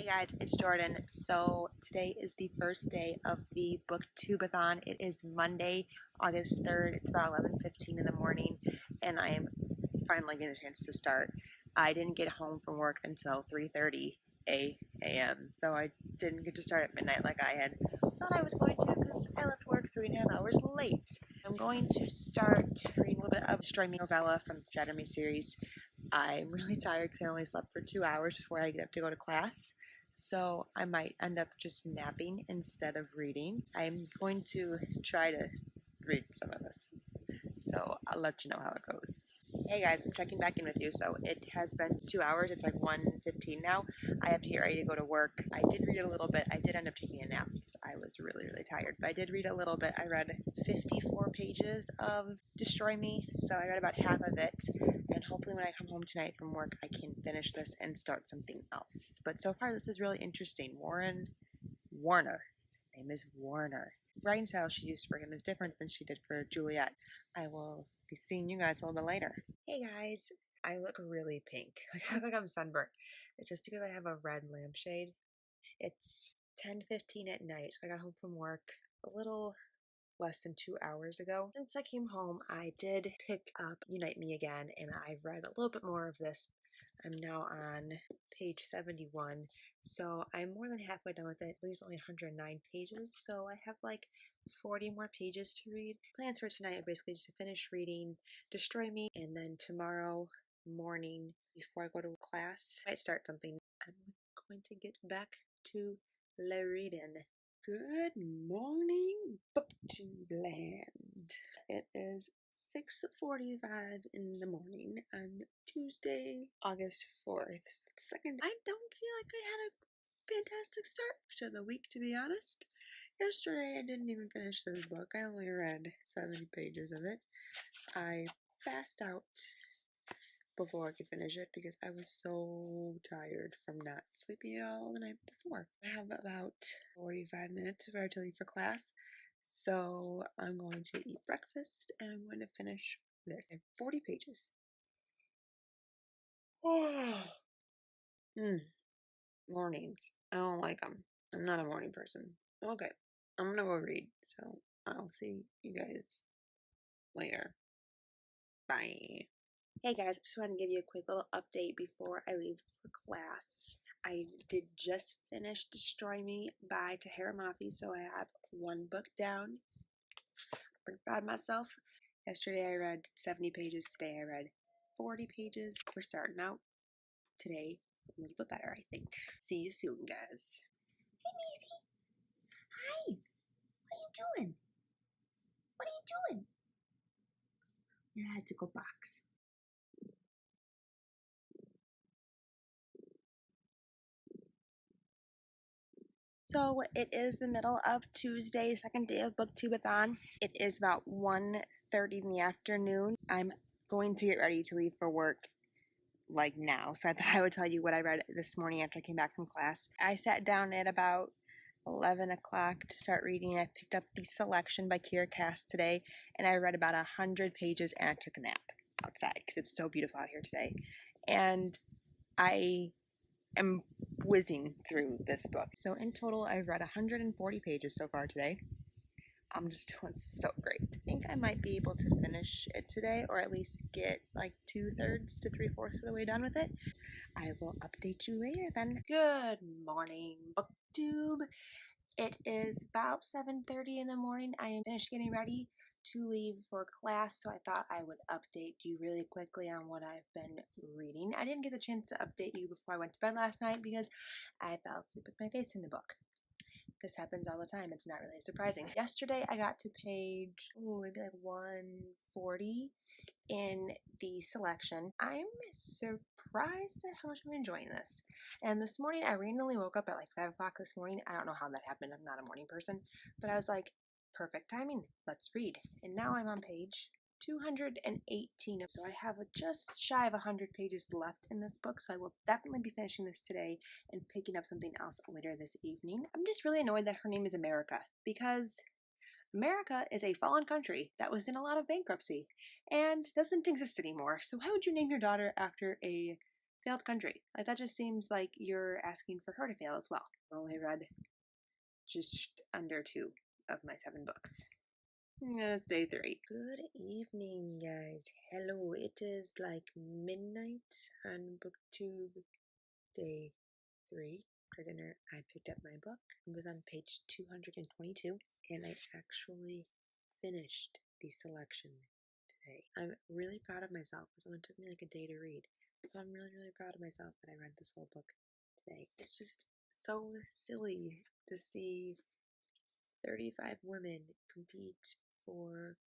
Hey guys, it's Jordan. So today is the first day of the BookTube-A-Thon. It is Monday, August 3rd. It's about 11:15 in the morning, and I am finally getting a chance to start. I didn't get home from work until 3:30 a.m., so I didn't get to start at midnight like I had thought I was going to because I left work 3.5 hours late. I'm going to start reading a little bit of Destory novella from the Jeremy series. I'm really tired because I only slept for 2 hours before I get up to go to class. So I might end up just napping instead of reading. I'm going to try to read some of this. So I'll let you know how it goes. Hey guys, I'm checking back in with you. So it has been 2 hours. It's like 1:15 now. I have to get ready to go to work. I did read a little bit. I did end up taking a nap because I was really tired. But I did read a little bit. I read 54 pages of Destroy Me. So I read about half of it. And hopefully when I come home tonight from work, I can finish this and start something else. But so far, this is really interesting. Warner. His name is Warner. Writing style she used for him is different than she did for Juliet. I will be seeing you guys a little bit later. Hey guys, I look really pink. I look like I'm sunburnt. It's just because I have a red lampshade. It's 10:15 at night, so I got home from work a little less than 2 hours ago. Since I came home, I did pick up Unite Me Again, and I read a little bit more of this. I'm now on page 71, so I'm more than halfway done with it. There's only 109 pages, so I have like 40 more pages to read. Plans for tonight are basically just to finish reading Destroy Me, and then tomorrow morning, before I go to class, I might start something. I'm going to get back to the reading. Good morning, BookTube land. It is 6:45 in the morning on Tuesday, August 4th. Second, I don't feel like I had a fantastic start to the week, to be honest. Yesterday, I didn't even finish this book. I only read 70 pages of it. I passed out before I could finish it because I was so tired from not sleeping at all the night before. I have about 45 minutes before I have to leave for class, so I'm going to eat breakfast and I'm going to finish this. I have 40 pages. Oh. Mornings. I don't like them. I'm not a morning person. Okay, I'm gonna go read, so I'll see you guys later. Bye. Hey guys, I just wanted to give you a quick little update before I leave for class. I did just finish Destroy Me by Tahereh Mafi, so I have one book down. I'm pretty proud of myself. Yesterday I read 70 pages, today I read 40 pages. We're starting out today a little bit better, I think. See you soon, guys. Hey, Maisy. Hi. What are you doing? What are you doing? Yeah, I had to go box. So it is the middle of Tuesday, second day of BookTube-A-Thon. It is about 1:30 in the afternoon. I'm going to get ready to leave for work like now. So I thought I would tell you what I read this morning after I came back from class. I sat down at about 11 o'clock to start reading. I picked up The Selection by Kiera today, and I read about 100 pages and I took a nap outside because it's so beautiful out here today. And I am whizzing through this book. So in total, I've read 140 pages so far today. I'm just doing so great. I think I might be able to finish it today, or at least get like 2/3 to 3/4 of the way done with it. I will update you later then. Good morning, BookTube. It is about 7:30 in the morning. I am finished getting ready to leave for class, so I thought I would update you really quickly on what I've been reading. I didn't get the chance to update you before I went to bed last night because I fell asleep with my face in the book. This happens all the time. It's not really surprising. Yesterday, I got to page, maybe like 140 in The Selection. I'm surprised at how much I'm enjoying this. And this morning, I randomly woke up at like 5 o'clock this morning. I don't know how that happened. I'm not a morning person. But I was like, perfect timing. Let's read. And now I'm on page 218. So I have just shy of 100 pages left in this book. So I will definitely be finishing this today and picking up something else later this evening. I'm just really annoyed that her name is America because America is a fallen country that was in a lot of bankruptcy and doesn't exist anymore. So why would you name your daughter after a failed country. Like, that just seems like you're asking for her to fail as well. I only read just under 2 of my 7 books. Yeah, it's day 3. Good evening, guys. Hello, it is like midnight on BookTube day 3. For dinner, I picked up my book. It was on page 222, and I actually finished the selection today. I'm really proud of myself because it only took me like a day to read. So I'm really, really proud of myself that I read this whole book today. It's just so silly to see 35 women compete for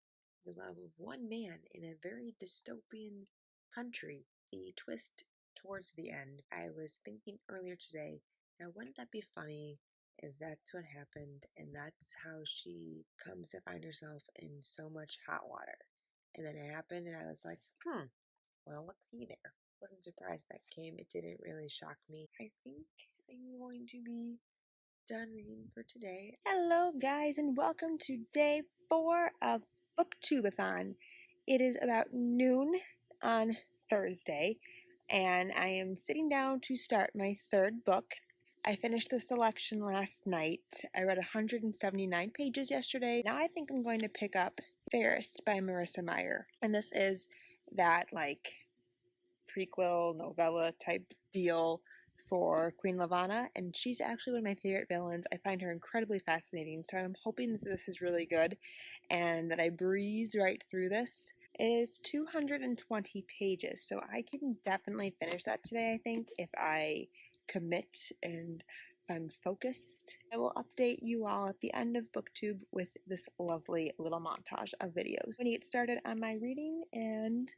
the love of one man in a very dystopian country. The twist towards the end, I was thinking earlier today, now wouldn't that be funny if that's what happened and that's how she comes to find herself in so much hot water? And then it happened and I was like, well, looky there. Wasn't surprised that came. It didn't really shock me. I think I'm going to be done reading for today. Hello, guys, and welcome to day 4 of BookTube-A-Thon. It is about noon on Thursday, and I am sitting down to start my 3rd book. I finished the selection last night. I read 179 pages yesterday. Now I think I'm going to pick up Ferris by Marissa Meyer. And this is that, like, prequel novella type deal for Queen Lavanna, and she's actually one of my favorite villains. I find her incredibly fascinating, so I'm hoping that this is really good and that I breeze right through this. It is 220 pages, so I can definitely finish that today, I think, if I commit and if I'm focused. I will update you all at the end of BookTube with this lovely little montage of videos. I'm going to get started on my reading, and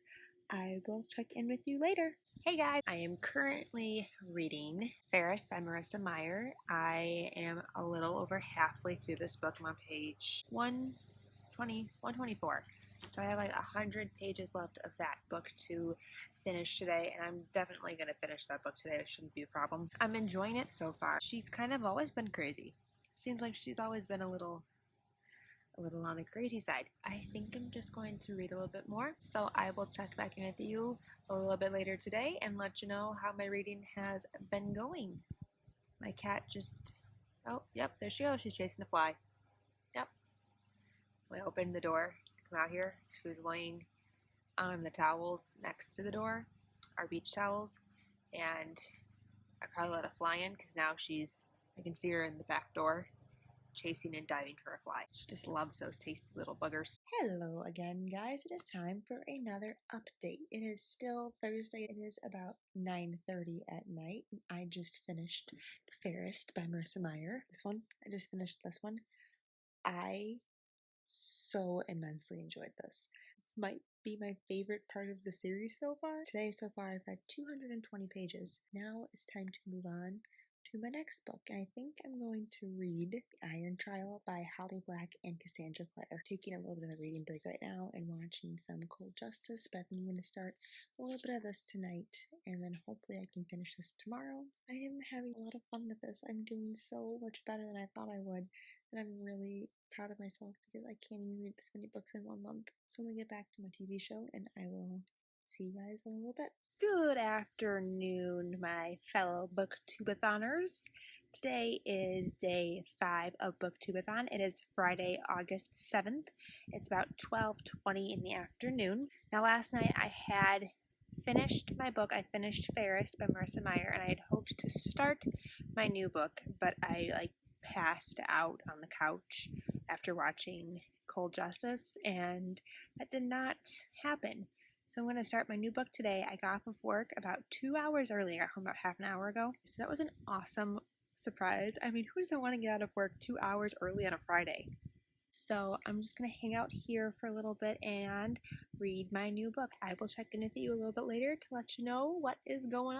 I will check in with you later. Hey guys, I am currently reading Ferris by Marissa Meyer. I am a little over halfway through this book. I'm on page 124. So I have like 100 pages left of that book to finish today, and I'm definitely going to finish that book today. It shouldn't be a problem. I'm enjoying it so far. She's kind of always been crazy. Seems like she's always been a little on the crazy side. I think I'm just going to read a little bit more, so I will check back in with you a little bit later today and let you know how my reading has been going. My cat just, oh, yep, there she goes. She's chasing a fly. Yep. When I opened the door to come out here, she was laying on the towels next to the door, our beach towels, and I probably let a fly in because now I can see her in the back door chasing and diving for a fly. She just loves those tasty little buggers. Hello again, guys. It is time for another update. It is still Thursday. It is about 9:30 at night. I just finished Ferris by Marissa Meyer. I just finished this one. I so immensely enjoyed this. Might be my favorite part of the series so far. Today, so far, I've read 220 pages. Now it's time to move on to my next book. I think I'm going to read The Iron Trial by Holly Black and Cassandra Clare. Taking a little bit of a reading break right now and watching some Cold Justice, but I'm going to start a little bit of this tonight, and then hopefully I can finish this tomorrow. I am having a lot of fun with this. I'm doing so much better than I thought I would, and I'm really proud of myself because I can't even read this many books in 1 month. So I'm going to get back to my TV show, and I will see you guys in a little bit. Good afternoon, my fellow BookTube-A-Thoners. Today is day 5 of BookTube-A-Thon. It is Friday, August 7th. It's about 12:20 in the afternoon. Now, last night I had finished my book. I finished Ferris by Marissa Meyer, and I had hoped to start my new book, but I passed out on the couch after watching Cold Justice, and that did not happen. So I'm going to start my new book today. I got off of work about 2 hours early. I got home about half an hour ago. So that was an awesome surprise. I mean, who doesn't want to get out of work 2 hours early on a Friday? So I'm just going to hang out here for a little bit and read my new book. I will check in with you a little bit later to let you know what is going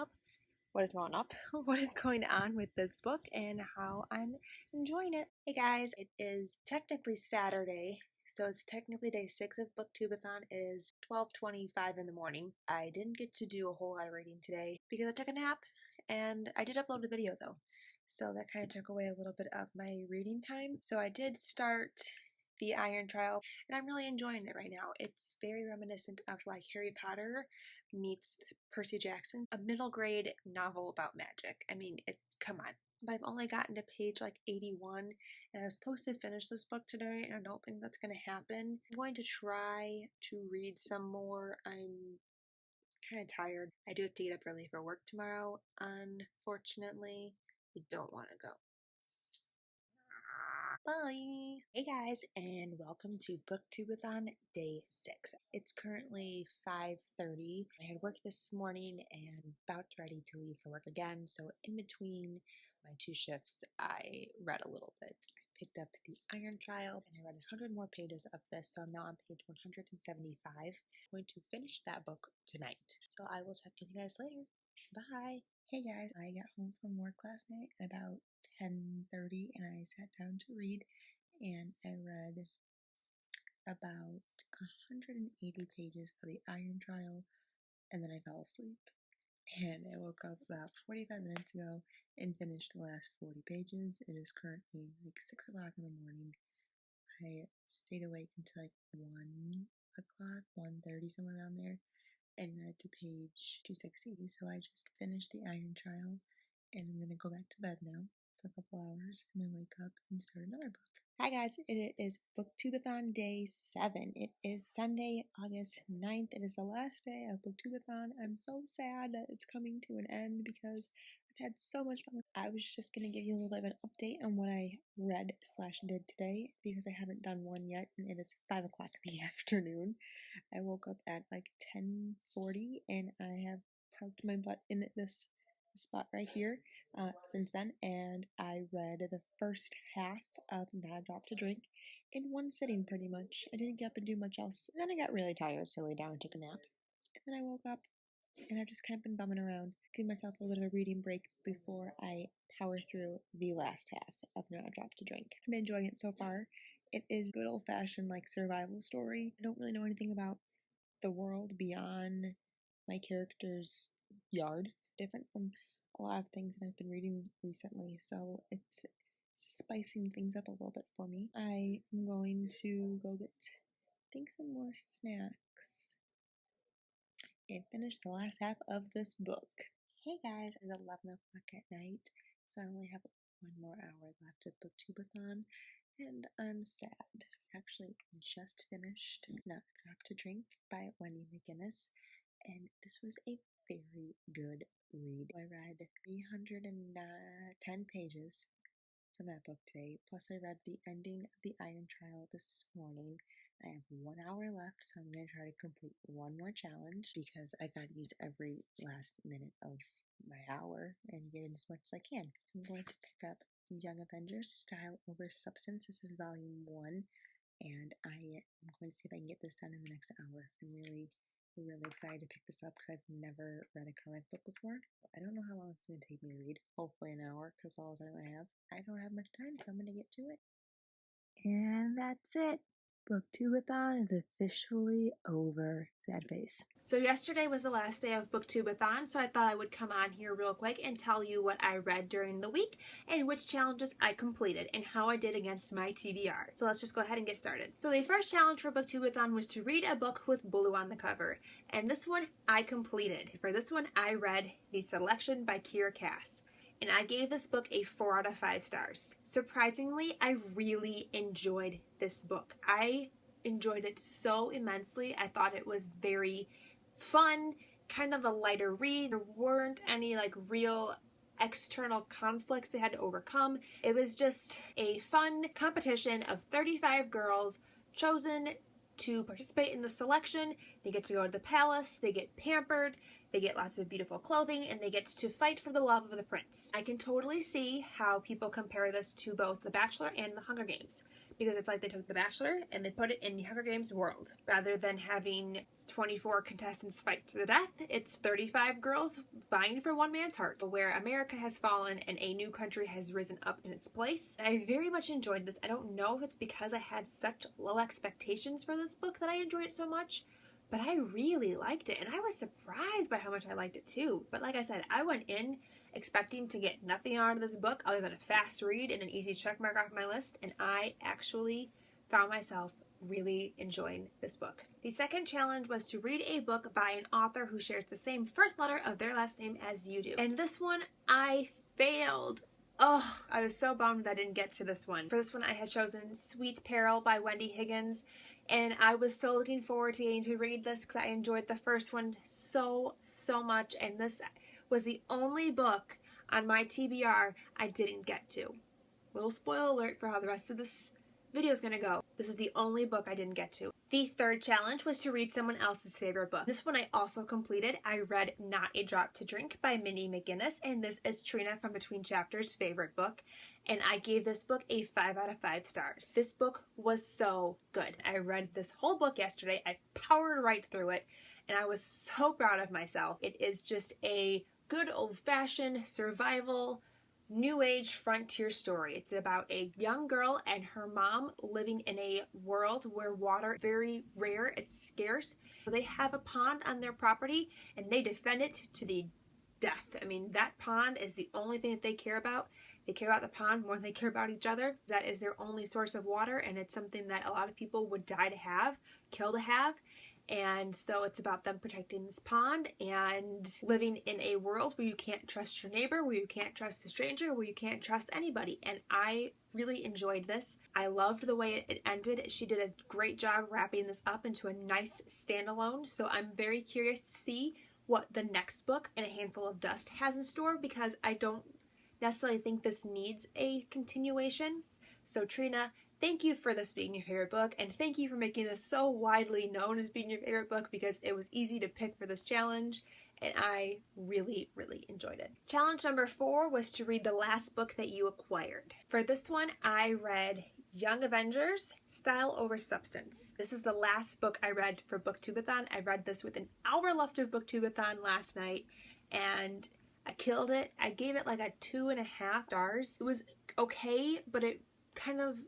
on with this book and how I'm enjoying it. Hey guys, it is technically Saturday, so it's technically day 6 of BookTube-A-Thon. It is 12:25 in the morning. I didn't get to do a whole lot of reading today because I took a nap, and I did upload a video though, so that kind of took away a little bit of my reading time. So I did start The Iron Trial, and I'm really enjoying it right now. It's very reminiscent of like Harry Potter meets Percy Jackson, a middle grade novel about magic. I mean, come on. But I've only gotten to page like 81, and I was supposed to finish this book today, and I don't think that's going to happen. I'm going to try to read some more. I'm kind of tired. I do have to get up early for work tomorrow. Unfortunately, I don't want to go. Bye! Hey guys, and welcome to BookTube-A-Thon Day 6. It's currently 5:30. I had work this morning and about ready to leave for work again, so in between my two shifts, I read a little bit. I picked up The Iron Trial, and I read 100 more pages of this, so I'm now on page 175. I'm going to finish that book tonight, so I will check with you guys later. Bye! Hey guys, I got home from work last night at about 10:30 and I sat down to read, and I read about 180 pages of The Iron Trial, and then I fell asleep. And I woke up about 45 minutes ago and finished the last 40 pages. It is currently like 6 o'clock in the morning. I stayed awake until like 1 o'clock, 1:30, somewhere around there, and read to page 260. So I just finished The Iron Trial, and I'm gonna go back to bed now for a couple hours and then wake up and start another book. Hi guys, it is BookTube-A-Thon Day 7. It is Sunday, August 9th. It is the last day of BookTube-A-Thon. I'm so sad that it's coming to an end because I've had so much fun. I was just going to give you a little bit of an update on what I read/did today because I haven't done one yet, and it is 5 o'clock in the afternoon. I woke up at like 10:40 and I have parked my butt in this spot right here since then, and I read the first half of Not a Drop to Drink in one sitting pretty much. I didn't get up and do much else. And then I got really tired, so I lay down and took a nap. And then I woke up and I've just kind of been bumming around, giving myself a little bit of a reading break before I power through the last half of Not a Drop to Drink. I'm enjoying it so far. It is good old-fashioned like survival story. I don't really know anything about the world beyond my character's yard, different from a lot of things that I've been reading recently, so it's spicing things up a little bit for me. I am going to go get, I think, some more snacks and finish the last half of this book. Hey guys, it's 11 o'clock at night, so I only have 1 more hour left of BookTube-A-Thon, and I'm sad. Actually, just finished Not a Drop to Drink by Wendy McGinnis, and this was a very good read. I read 310 pages from that book today, plus I read the ending of The Iron Trial this morning. I have 1 hour left, so I'm going to try to complete one more challenge because I got to use every last minute of my hour and get in as much as I can. I'm going to pick up Young Avengers, Style Over Substance. This is volume 1, and I am going to see if I can get this done in the next hour. I'm really excited to pick this up because I've never read a comic book before. I don't know how long it's going to take me to read. Hopefully an hour, because all the time I have. I don't have much time, so I'm going to get to it. And that's it. BookTube-A-Thon is officially over. Sad face. So yesterday was the last day of BookTube-A-Thon, so I thought I would come on here real quick and tell you what I read during the week and which challenges I completed and how I did against my TBR. So let's just go ahead and get started. So the first challenge for BookTube-A-Thon was to read a book with blue on the cover, and this one I completed. For this one, I read The Selection by Kiera, and I gave this book a 4 out of 5 stars. Surprisingly, I really enjoyed this book. I enjoyed it so immensely. I thought it was very fun, kind of a lighter read. There weren't any like real external conflicts they had to overcome. It was just a fun competition of 35 girls chosen to participate in the selection. They get to go to the palace, they get pampered, they get lots of beautiful clothing, and they get to fight for the love of the prince. I can totally see how people compare this to both The Bachelor and The Hunger Games, because it's like they took The Bachelor and they put it in the Hunger Games world. Rather than having 24 contestants fight to the death, it's 35 girls vying for one man's heart, where America has fallen and a new country has risen up in its place. And I very much enjoyed this. I don't know if it's because I had such low expectations for this book that I enjoyed it so much, but I really liked it, and I was surprised by how much I liked it too. But like I said, I went in expecting to get nothing out of this book other than a fast read and an easy check mark off my list, and I actually found myself really enjoying this book. The second challenge was to read a book by an author who shares the same first letter of their last name as you do. And this one, I failed. Oh, I was so bummed that I didn't get to this one. For this one, I had chosen Sweet Peril by Wendy Higgins, and I was so looking forward to getting to read this because I enjoyed the first one so much, and this was the only book on my TBR I didn't get to. Little spoiler alert for how the rest of this video is going to go. This is the only book I didn't get to. The third challenge was to read someone else's favorite book. This one I also completed. I read Not a Drop to Drink by Mindy McGinnis, and this is Trina from Between Chapters' favorite book, and I gave this book a 5 out of 5 stars. This book was so good. I read this whole book yesterday. I powered right through it, and I was so proud of myself. It is just a good old-fashioned survival New Age frontier story. It's about a young girl and her mom living in a world where water is very rare, it's scarce. They have a pond on their property and they defend it to the death. I mean, that pond is the only thing that they care about. They care about the pond more than they care about each other. That is their only source of water, and it's something that a lot of people would die to have, kill to have. And so it's about them protecting this pond and living in a world where you can't trust your neighbor, where you can't trust a stranger, where you can't trust anybody. And I really enjoyed this. I loved the way it ended. She did a great job wrapping this up into a nice standalone. So I'm very curious to see what the next book, In a Handful of Dust, has in store, because I don't necessarily think this needs a continuation. So Trina, thank you for this being your favorite book, and thank you for making this so widely known as being your favorite book, because it was easy to pick for this challenge, and I really enjoyed it. Challenge number 4 was to read the last book that you acquired. For this one, I read Young Avengers, Style Over Substance. This is the last book I read for BookTube-A-Thon. I read this with an hour left of BookTube-A-Thon last night, and I killed it. I gave it like a 2.5 stars. It was okay, but it kind of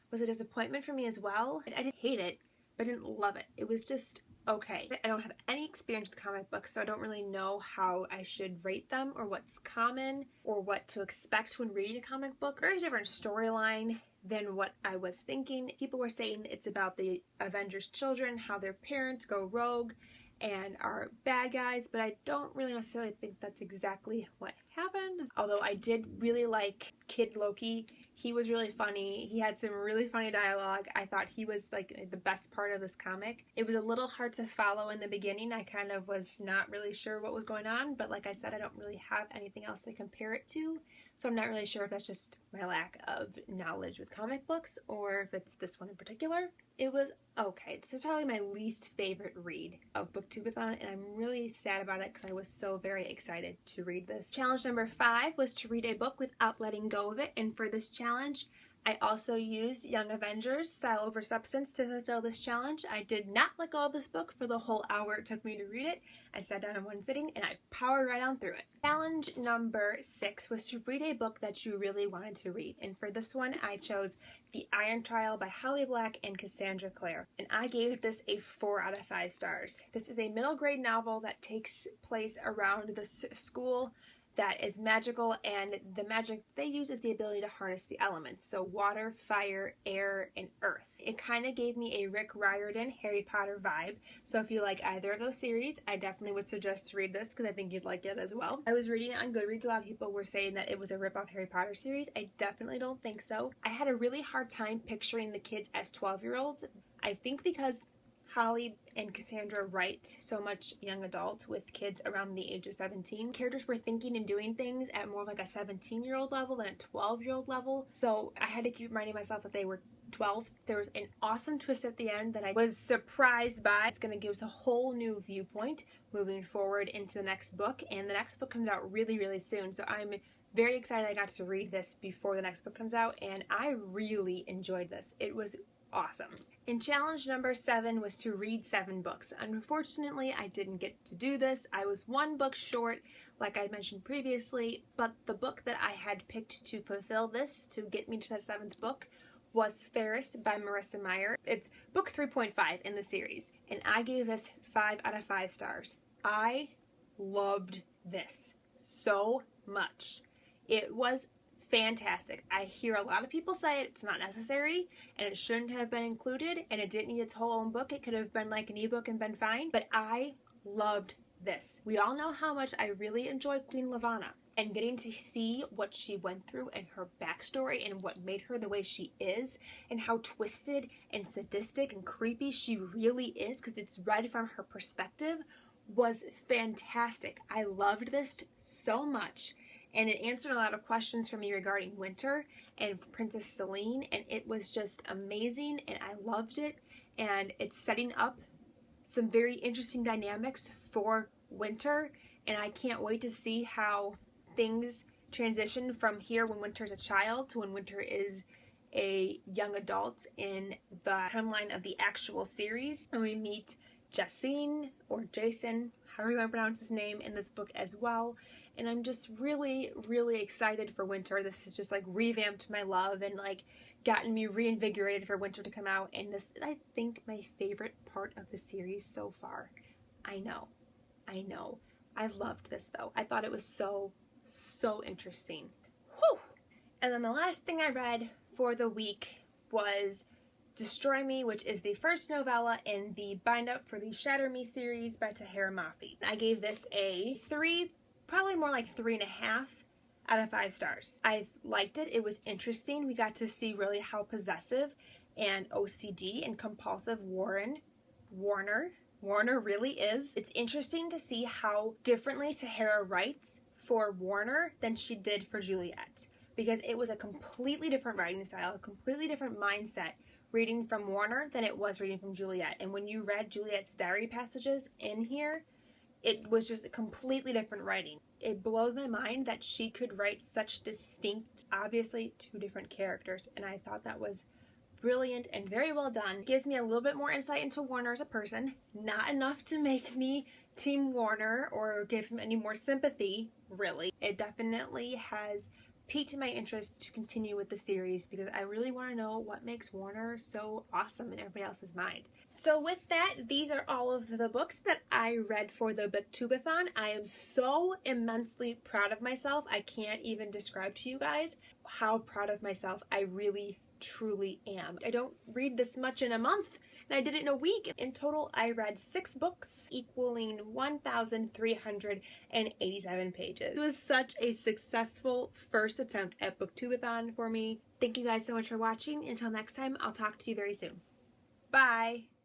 was a disappointment for me as well. I didn't hate it, but I didn't love it. It was just okay. I don't have any experience with comic books, so I don't really know how I should rate them or what's common or what to expect when reading a comic book. Very different storyline than what I was thinking. People were saying it's about the Avengers children, how their parents go rogue and are bad guys, but I don't really necessarily think that's exactly what happened. Although I did really like Kid Loki. He was really funny. He had some really funny dialogue. I thought he was like the best part of this comic. It was a little hard to follow in the beginning. I kind of was not really sure what was going on, but like I said, I don't really have anything else to compare it to. So I'm not really sure if that's just my lack of knowledge with comic books or if it's this one in particular. It was okay. This is probably my least favorite read of BookTube-A-Thon, and I'm really sad about it because I was so very excited to read this. Challenge number 5 was to read a book without letting go of it, and for this challenge, I also used Young Avengers, Style Over Substance to fulfill this challenge. I did not let go of this book for the whole hour it took me to read it. I sat down in one sitting and I powered right on through it. Challenge number 6 was to read a book that you really wanted to read. And for this one, I chose The Iron Trial by Holly Black and Cassandra Clare. And I gave this a 4 out of 5 stars. This is a middle grade novel that takes place around the school that is magical, and the magic they use is the ability to harness the elements, so water, fire, air, and earth. It kind of gave me a Rick Riordan Harry Potter vibe, so if you like either of those series, I definitely would suggest to read this because I think you'd like it as well. I was reading it on Goodreads. A lot of people were saying that it was a rip-off Harry Potter series. I definitely don't think so. I had a really hard time picturing the kids as 12-year-olds. I think because Holly and Cassandra write so much young adult with kids around the age of 17. Characters were thinking and doing things at more of like a 17-year-old level than a 12-year-old level. So I had to keep reminding myself that they were 12. There was an awesome twist at the end that I was surprised by. It's going to give us a whole new viewpoint moving forward into the next book. And the next book comes out really soon. So I'm very excited I got to read this before the next book comes out. And I really enjoyed this. It was awesome. And challenge number 7 was to read 7 books. Unfortunately, I didn't get to do this. I was 1 book short, like I mentioned previously, but the book that I had picked to fulfill this, to get me to the 7th book, was Fairest by Marissa Meyer. It's book 3.5 in the series, and I gave this 5 out of 5 stars. I loved this so much. It was fantastic. I hear a lot of people say it's not necessary and it shouldn't have been included and it didn't need its whole own book. It could have been like an ebook and been fine, but I loved this. We all know how much I really enjoy Queen Lavanna, and getting to see what she went through and her backstory and what made her the way she is and how twisted and sadistic and creepy she really is because it's read from her perspective was fantastic. I loved this so much, and it answered a lot of questions for me regarding Winter and Princess Celine, and it was just amazing and I loved it, and it's setting up some very interesting dynamics for Winter, and I can't wait to see how things transition from here when Winter's a child to when Winter is a young adult in the timeline of the actual series. And we meet Jason, or Jason, however you want to pronounce his name, in this book as well. And I'm just really, really excited for Winter. This has just like revamped my love and like gotten me reinvigorated for Winter to come out. And this is, I think, my favorite part of the series so far. I know. I loved this though. I thought it was so interesting. Whew! And then the last thing I read for the week was Destroy Me, which is the first novella in the bind-up for the Shatter Me series by Tahereh Mafi. I gave this a 3, probably more like 3.5 out of 5 stars. I liked it. It was interesting. We got to see really how possessive and OCD and compulsive Warner really is. It's interesting to see how differently Tahereh writes for Warner than she did for Juliet, because it was a completely different writing style, a completely different mindset reading from Warner than it was reading from Juliet. And when you read Juliet's diary passages in here, it was just a completely different writing. It blows my mind that she could write such distinct, obviously 2 different characters, and I thought that was brilliant and very well done. Gives me a little bit more insight into Warner as a person, not enough to make me Team Warner or give him any more sympathy, really. It definitely has piqued my interest to continue with the series because I really want to know what makes Warner so awesome in everybody else's mind. So with that, these are all of the books that I read for the BookTube-A-Thon. I am so immensely proud of myself. I can't even describe to you guys how proud of myself I really truly am. I don't read this much in a month, and I did it in a week. In total, I read 6 books, equaling 1,387 pages. It was such a successful first attempt at BookTube-A-Thon for me. Thank you guys so much for watching. Until next time, I'll talk to you very soon. Bye!